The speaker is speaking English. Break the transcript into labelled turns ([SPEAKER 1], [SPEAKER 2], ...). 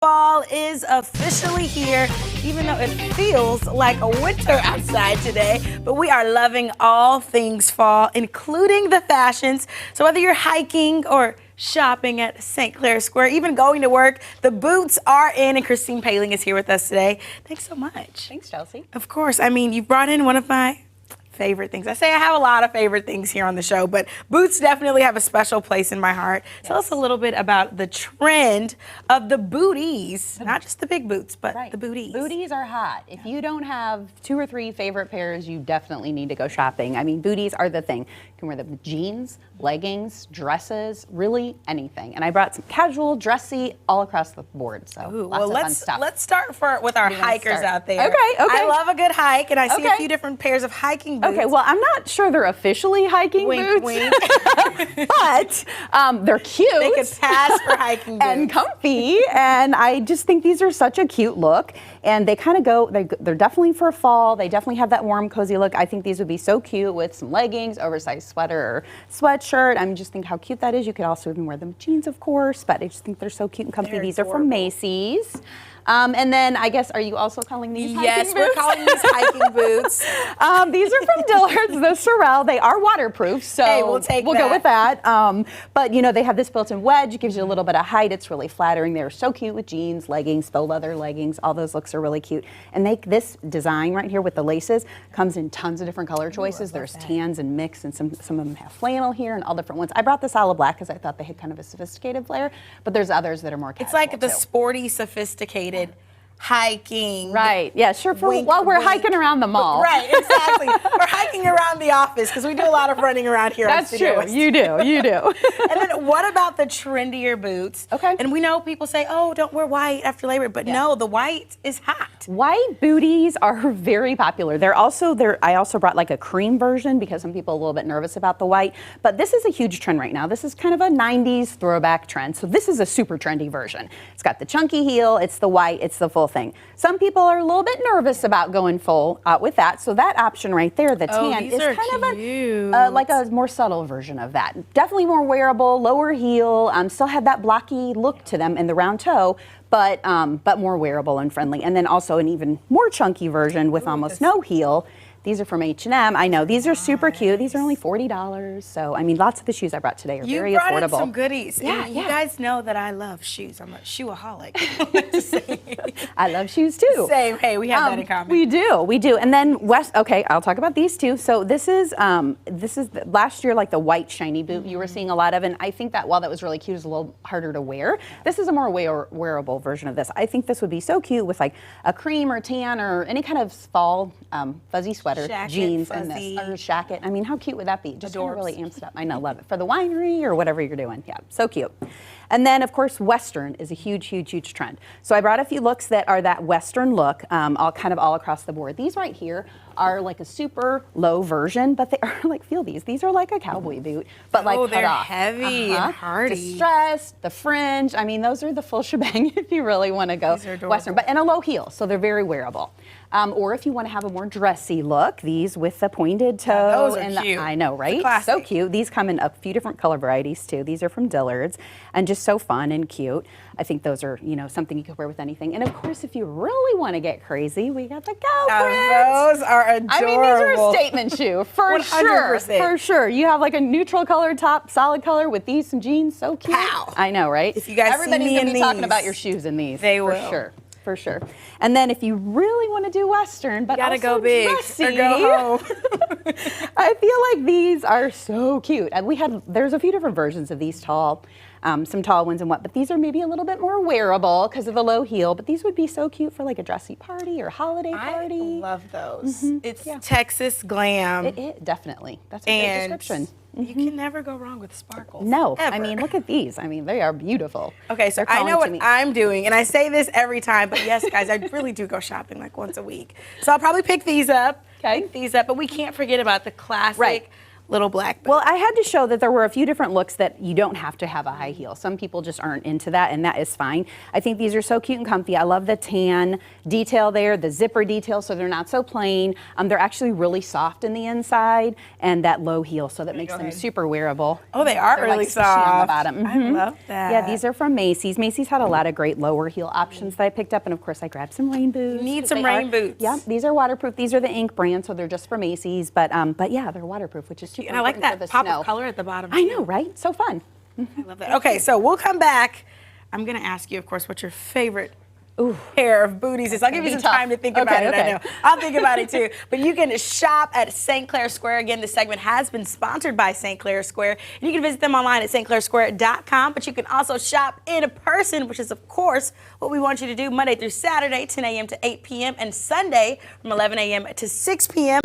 [SPEAKER 1] Fall is officially here, even though it feels like a winter outside today. But we are loving all things fall, including the fashions. So whether you're hiking or shopping at St. Clair Square, even going to work, the boots are in, and Christine Paling is here with us today. Thanks so much.
[SPEAKER 2] Thanks, Chelsea.
[SPEAKER 1] Of course. I mean, you brought in one of my favorite things. I say I have a lot of favorite things here on the show, but boots definitely have a special place in my heart. Yes. Tell us a little bit about the trend of the booties, not just the big boots, but the booties.
[SPEAKER 2] Booties are hot. If you don't have 2 or 3 favorite pairs, you definitely need to go shopping. I mean, booties are the thing. You can wear them with jeans, leggings, dresses, really anything. And I brought some casual, dressy, all across the board. So lots of fun stuff.
[SPEAKER 1] Let's start with our hikers out there.
[SPEAKER 2] Okay.
[SPEAKER 1] I love a good hike, and I see a few different pairs of hiking boots.
[SPEAKER 2] Okay, well, I'm not sure they're officially hiking boots,
[SPEAKER 1] wink.
[SPEAKER 2] but they're cute.
[SPEAKER 1] They could pass for hiking boots.
[SPEAKER 2] And comfy, and I just think these are such a cute look, and they kind of they're definitely for fall. They definitely have that warm, cozy look. I think these would be so cute with some leggings, oversized sweater or sweatshirt. I mean, just think how cute that is. You could also even wear them with jeans, of course, but I just think they're so cute and comfy. These are from Macy's. And then I guess, are you also calling these hiking boots?
[SPEAKER 1] Yes, we're calling these hiking boots.
[SPEAKER 2] These are from Dillard's, the Sorel. They are waterproof, so
[SPEAKER 1] hey, we'll
[SPEAKER 2] go with that. But you know, they have this built-in wedge. It gives you a little bit of height. It's really flattering. They're so cute with jeans, leggings, faux leather leggings. All those looks are really cute. And this design right here with the laces comes in tons of different color choices. There's tans and mix, and some of them have flannel here and all different ones. I brought this olive black because I thought they had kind of a sophisticated flair, but there's others that are more casual.
[SPEAKER 1] It's like the sporty, sophisticated hiking.
[SPEAKER 2] Right, yeah, sure, while we're hiking around the mall.
[SPEAKER 1] Right, exactly. Or hiking around the office, because we do a lot of running around here.
[SPEAKER 2] That's true, you do.
[SPEAKER 1] And then what about the trendier boots?
[SPEAKER 2] Okay.
[SPEAKER 1] And we know people say, oh, don't wear white after Labor, but no, the white is hot.
[SPEAKER 2] White booties are very popular. I also brought like a cream version because some people are a little bit nervous about the white, but this is a huge trend right now. This is kind of a 90s throwback trend, so this is a super trendy version. It's got the chunky heel, it's the white, it's the full thing. Some people are a little bit nervous about going full with that, so that option right there, the tan, is kind of like a more subtle version of that. Definitely more wearable, lower heel, still had that blocky look to them in the round toe, but more wearable and friendly. And then also an even more chunky version with almost no heel. These are from H&M. I know, these are super cute. These are only $40. So, I mean, lots of the shoes I brought today are very affordable.
[SPEAKER 1] You brought in some goodies.
[SPEAKER 2] Yeah,
[SPEAKER 1] You guys know that I love shoes. I'm a shoeaholic.
[SPEAKER 2] I love shoes too.
[SPEAKER 1] Same. Hey, we have that in common.
[SPEAKER 2] We do. And then okay, I'll talk about these two. So this is last year, like the white shiny boot you were seeing a lot of, and I think that while that was really cute, it's a little harder to wear. This is a more wearable version of this. I think this would be so cute with like a cream or tan or any kind of fall fuzzy sweater. Jeans
[SPEAKER 1] fuzzy.
[SPEAKER 2] And this, or jacket. I mean, how cute would that be? Just really amps it up. I know, love it. For the winery or whatever you're doing. Yeah, so cute. And then, of course, Western is a huge trend. So I brought a few looks that are that Western look, all across the board. These right here are like a super low version, but they are like, feel these. These are like a cowboy boot, but like cut off.
[SPEAKER 1] Heavy and hardy.
[SPEAKER 2] Distressed, the fringe. I mean, those are the full shebang if you really want to go Western, but in a low heel, so they're very wearable. Or if you want to have a more dressy look, these with the pointed toe.
[SPEAKER 1] Those are cute.
[SPEAKER 2] I know, right? So cute. These come in a few different color varieties too. These are from Dillard's, and just so fun and cute. I think those are, something you could wear with anything. And of course, if you really want to get crazy, we got the cow prints.
[SPEAKER 1] Those are adorable.
[SPEAKER 2] I mean, these are a statement shoe, for
[SPEAKER 1] 100%.
[SPEAKER 2] sure. For sure. You have like a neutral color top, solid color with these, some jeans, so cute.
[SPEAKER 1] Pow.
[SPEAKER 2] I know, right?
[SPEAKER 1] If you guys
[SPEAKER 2] Everybody's
[SPEAKER 1] see me
[SPEAKER 2] going to
[SPEAKER 1] in
[SPEAKER 2] be talking
[SPEAKER 1] these,
[SPEAKER 2] about your shoes in these.
[SPEAKER 1] They will.
[SPEAKER 2] For sure. For sure. And then if you really want to do Western, but
[SPEAKER 1] gotta
[SPEAKER 2] also
[SPEAKER 1] go big
[SPEAKER 2] dressy,
[SPEAKER 1] or go home.
[SPEAKER 2] I feel like these are so cute. And there's a few different versions of these some tall ones and but these are maybe a little bit more wearable because of the low heel, but these would be so cute for like a dressy party or holiday party.
[SPEAKER 1] I love those. It's Texas glam.
[SPEAKER 2] It definitely. That's a great description.
[SPEAKER 1] You can never go wrong with sparkles.
[SPEAKER 2] No,
[SPEAKER 1] ever.
[SPEAKER 2] I mean, look at these. I mean, they are beautiful.
[SPEAKER 1] Okay, so I know what I'm doing, and I say this every time, but yes, guys, I really do go shopping like once a week. So I'll probably pick these up, but we can't forget about the classic little black boot.
[SPEAKER 2] Well, I had to show that there were a few different looks that you don't have to have a high heel. Some people just aren't into that, and that is fine. I think these are so cute and comfy. I love the tan detail there, the zipper detail, so they're not so plain. They're actually really soft in the inside, and that low heel, so that makes them super wearable.
[SPEAKER 1] Oh, they are
[SPEAKER 2] They're
[SPEAKER 1] really
[SPEAKER 2] like squishy
[SPEAKER 1] soft.
[SPEAKER 2] on the bottom.
[SPEAKER 1] I love that.
[SPEAKER 2] Yeah, these are from Macy's. Macy's had a lot of great lower heel options that I picked up, and of course I grabbed some rain boots.
[SPEAKER 1] You need
[SPEAKER 2] 'cause
[SPEAKER 1] some
[SPEAKER 2] they
[SPEAKER 1] rain
[SPEAKER 2] are-
[SPEAKER 1] boots.
[SPEAKER 2] Yeah, these are waterproof. These are the ink brand, so they're just for Macy's, but yeah, they're waterproof, which is super
[SPEAKER 1] And I like
[SPEAKER 2] important for
[SPEAKER 1] that
[SPEAKER 2] the
[SPEAKER 1] pop
[SPEAKER 2] snow.
[SPEAKER 1] of color at the bottom.
[SPEAKER 2] I know, right? So fun.
[SPEAKER 1] I love that. Okay, so we'll come back. I'm going to ask you, of course, what your favorite pair of booties is. I'll give you some
[SPEAKER 2] tough.
[SPEAKER 1] time to think about it.
[SPEAKER 2] Okay.
[SPEAKER 1] I know. I'll think about it too. But you can shop at St. Clair Square. Again, this segment has been sponsored by St. Clair Square. And you can visit them online at stclairsquare.com. But you can also shop in person, which is, of course, what we want you to do Monday through Saturday, 10 a.m. to 8 p.m. and Sunday from 11 a.m. to 6 p.m.